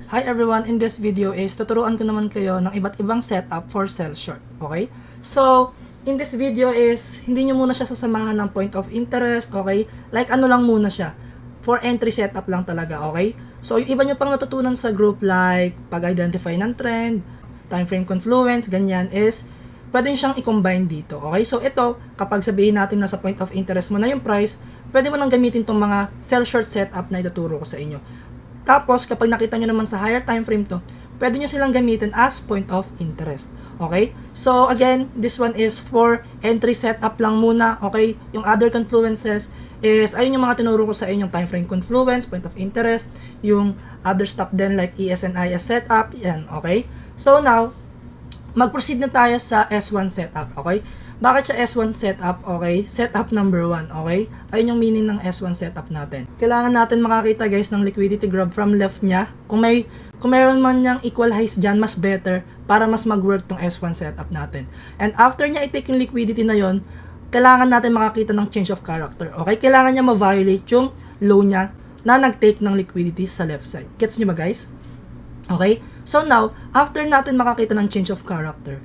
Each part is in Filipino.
Hi everyone, in this video is tuturuan ko naman kayo ng iba't ibang setup for sell short, okay? So, in this video is hindi nyo muna siya sasamahan ng point of interest, okay? Like ano lang muna siya, for entry setup lang talaga, okay? So, yung iba nyo pang natutunan sa group like pag-identify ng trend, time frame confluence, ganyan is pwede nyo siyang i-combine dito, okay? So, ito, kapag sabihin natin na sa point of interest mo na yung price, pwede mo nang gamitin tong mga sell short setup na ituturo ko sa inyo. Tapos, kapag nakita nyo naman sa higher time frame to, pwede nyo silang gamitin as point of interest. Okay? So, again, this one is for entry setup lang muna. Okay? Yung other confluences is, ayun yung mga tinuro ko sa inyong time frame confluence, point of interest, yung other stuff din like ES and IS setup, yan. Okay? So, now, mag-proceed na tayo sa S1 setup. Okay? Bakit siya S1 setup? Okay? Setup number 1. Okay? Ayun yung meaning ng S1 setup natin. Kailangan natin makakita guys ng liquidity grab from left niya. Kung mayroon man niyang equal highs dyan, mas better para mas mag-work tong S1 setup natin. And after niya i-take yung liquidity na yon, kailangan natin makakita ng change of character. Okay? Kailangan niya ma-violate yung low niya na nag-take ng liquidity sa left side. Gets niyo ba guys? Okay? So now, after natin makakita ng change of character,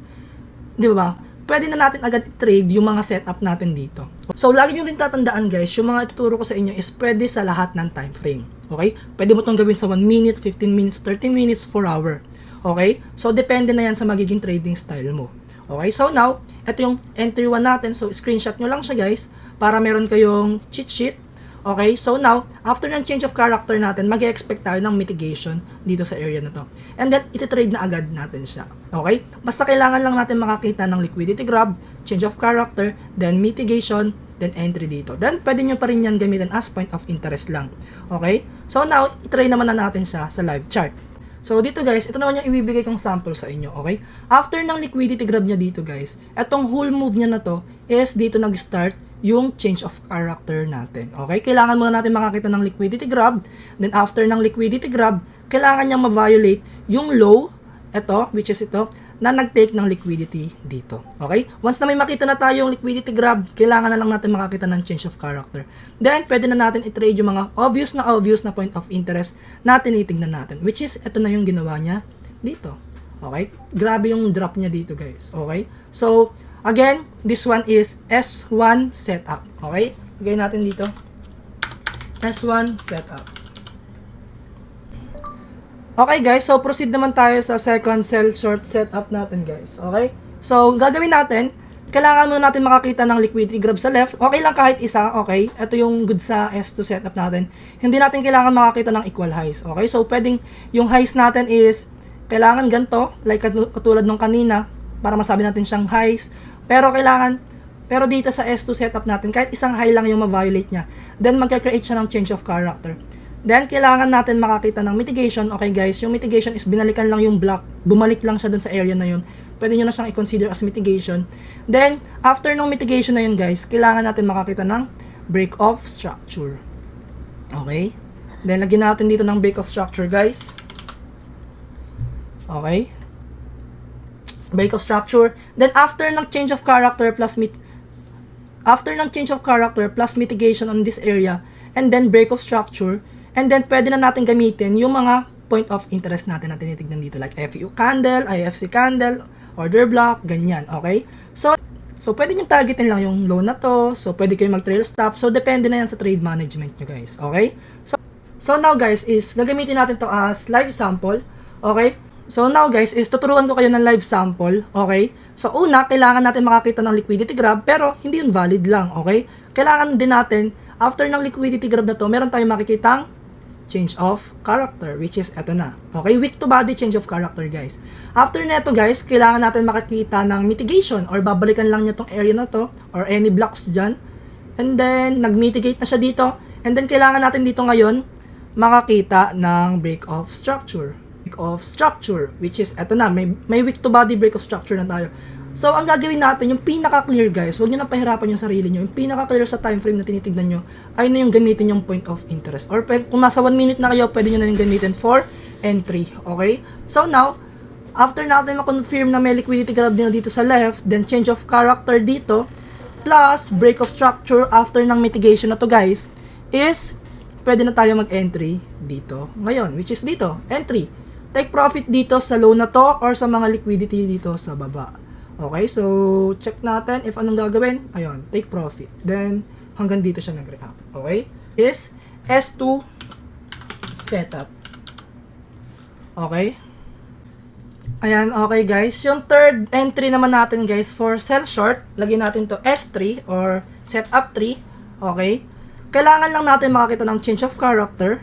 di ba? Pwede na natin agad i-trade yung mga setup natin dito. So, lagi nyo rin tatandaan guys, yung mga ituturo ko sa inyo is pwede sa lahat ng time frame. Okay? Pwede mo itong gawin sa 1 minute, 15 minutes, 30 minutes, 4 hour. Okay? So, depende na yan sa magiging trading style mo. Okay? So, now, ito yung entry 1 natin. So, screenshot nyo lang siya guys para meron kayong cheat sheet. Okay, so now, after ng change of character natin, mag-expect tayo ng mitigation dito sa area na to. And then, iti-trade na agad natin siya. Okay? Basta kailangan lang natin makakita ng liquidity grab, change of character, then mitigation, then entry dito. Then, pwede nyo pa rin yan gamitin as point of interest lang. Okay? So now, i-try naman na natin siya sa live chart. So, dito guys, ito naman yung ibibigay kong sample sa inyo, okay? After ng liquidity grab niya dito guys, etong whole move niya na to is dito nag-start yung change of character natin. Okay? Kailangan muna natin makakita ng liquidity grab. Then, after ng liquidity grab, kailangan niyang ma-violate yung low, ito, which is ito, na nag-take ng liquidity dito. Okay? Once na may makita na tayong liquidity grab, kailangan na lang natin makakita ng change of character. Then, pwede na natin i-trade yung mga obvious na point of interest na tinitignan natin. Which is, ito na yung ginawa niya dito. Okay? Grabe yung drop niya dito, guys. Okay? So, again, this one is S1 setup. Okay? Lagay natin dito. S1 setup. Okay guys, so proceed naman tayo sa second sell short setup natin guys. Okay? So, gagawin natin, kailangan muna natin makakita ng liquidity grab sa left. Okay lang kahit isa, okay? Ito yung good sa S2 setup natin. Hindi natin kailangan makakita ng equal highs. Okay? So, pwedeng yung highs natin is kailangan ganito, like katulad nung kanina, para masabi natin siyang highs. Pero dito sa S2 setup natin, kahit isang high lang yung ma-violate niya, then magka-create siya ng change of character. Then, kailangan natin makakita ng mitigation. Okay guys, yung mitigation is binalikan lang yung block, bumalik lang siya dun sa area na yun. Pwede nyo na siyang i-consider as mitigation. Then, after ng mitigation na yun guys, kailangan natin makakita ng break of structure. Okay? Then, lagyan natin dito ng break of structure guys. Okay? Break of structure. Then, after ng change of character plus mitigation on this area, and then break of structure, and then pwede na natin gamitin yung mga point of interest natin na tinitignan dito like FEU candle, IFC candle, order block, ganyan, okay? So pwede nyo targetin lang yung low na to, so pwede kayo mag-trail stop, so depende na yan sa trade management nyo guys, okay? So now guys is gagamitin natin to as live sample, okay? So now guys is tuturuan ko kayo ng live sample, okay? So una, kailangan natin makakita ng liquidity grab, pero hindi yun valid lang, okay? Kailangan din natin, after ng liquidity grab na to, meron tayong makikitang change of character, which is eto na. Okay, weak to body change of character, guys. After neto, guys, kailangan natin makikita ng mitigation or babalikan lang niya tong area na to or any blocks dyan. And then, nag-mitigate na siya dito. And then, kailangan natin dito ngayon makakita ng break of structure. Break of structure, which is eto na. May weak to body break of structure na tayo. So, ang gagawin natin, yung pinaka-clear guys, huwag nyo na pahirapan yung sarili nyo. Yung pinaka-clear sa time frame na tinitignan nyo, ay na yung gamitin yung point of interest. Or kung nasa 1 minute na kayo, pwede nyo na yung gamitin for entry. Okay? So, now, after natin ma-confirm na may liquidity grab din dito sa left, then change of character dito, plus break of structure after ng mitigation na to guys, is pwede na tayo mag-entry dito. Ngayon, which is dito, entry. take profit dito sa low na to or sa mga liquidity dito sa baba. Okay, so check natin if anong gagawin. Ayun, take profit. Then, hanggang dito siya nag-react. Okay, is S2 setup. Okay. Ayan, okay guys. Yung third entry naman natin guys for sell short, lagyan natin to S3 or setup 3. Okay. Kailangan lang natin makakita ng change of character.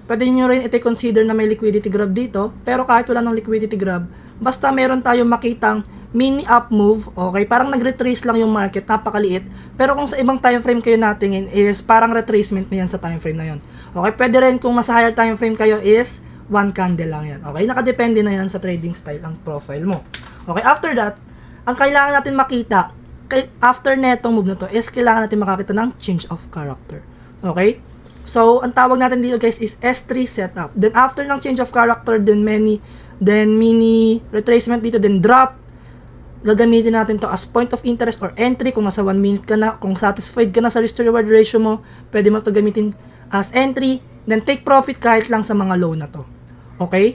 Pwede nyo rin iti-consider na may liquidity grab dito. Pero kahit wala ng liquidity grab, basta meron tayong makitang mini up move, okay, parang nag-retrace lang yung market, napakaliit. Pero kung sa ibang time frame kayo natingin is parang retracement na yan sa time frame na yon. Okay, pwede rin kung nasa higher time frame kayo is one candle lang yan. Okay, nakadepende na yan sa trading style ang profile mo. Okay, after that, ang kailangan natin makita, after netong move na to, is kailangan natin makakita ng change of character. Okay? So, ang tawag natin dito guys is S3 setup. Then after ng change of character, then mini retracement dito, then drop. Gagamitin natin to as point of interest or entry kung nasa 1 minute ka na, kung satisfied ka na sa risk to reward ratio mo, pwede mo to gamitin as entry, then take profit kahit lang sa mga low na to. Okay?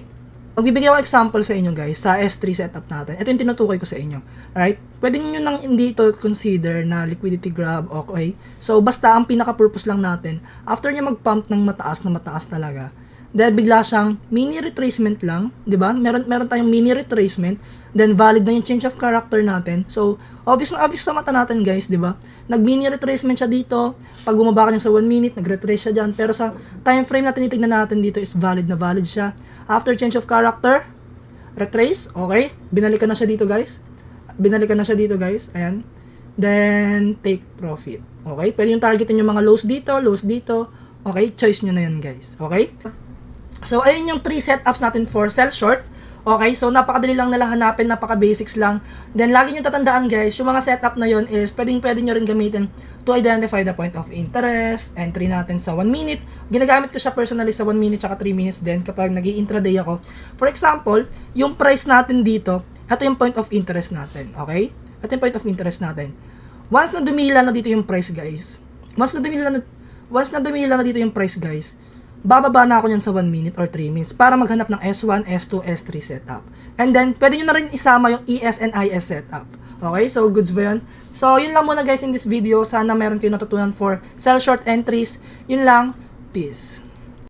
Magbibigay ako example sa inyo guys sa S3 setup natin. Ito yung tinutukoy ko sa inyo. Alright? Pwede nyo nang hindi ito consider na liquidity grab, okay? So, basta ang pinaka-purpose lang natin, after nyo mag-pump ng mataas talaga, dahil bigla siyang mini retracement lang, di ba? Meron tayong mini retracement, then valid na yung change of character natin. So, obvious sa mata natin guys, di ba? Nag-mini retracement siya dito. Pag bumaba ka niya sa 1 minute, nag-retrace siya dyan. Pero sa time frame na tinitignan natin dito is valid siya. After change of character, retrace, okay? Binalikan na siya dito guys. Ayan. Then, take profit. Okay? Pwede yung targetin yung mga lows dito. Okay? Choice nyo na yan guys. Okay? So, ayun yung 3 setups natin for sell short. Okay, so napakadali lang nila hanapin, napaka-basics lang. Then, lagi nyo tatandaan guys, yung mga setup na yon is pwede nyo rin gamitin to identify the point of interest, entry natin sa 1 minute. Ginagamit ko siya personally sa 1 minute tsaka 3 minutes din kapag nag-i-intraday ako. For example, yung price natin dito, ito yung point of interest natin, okay? Ito yung point of interest natin. Once na dumila na dito yung price guys, bababa na ako niyan sa 1 minute or 3 minutes para maghanap ng S1, S2, S3 setup. And then, pwede nyo na rin isama yung ES and IS setup. Okay, so goods ba yan? So, yun lang muna guys in this video. Sana meron kayo natutunan for sell short entries. Yun lang. Peace.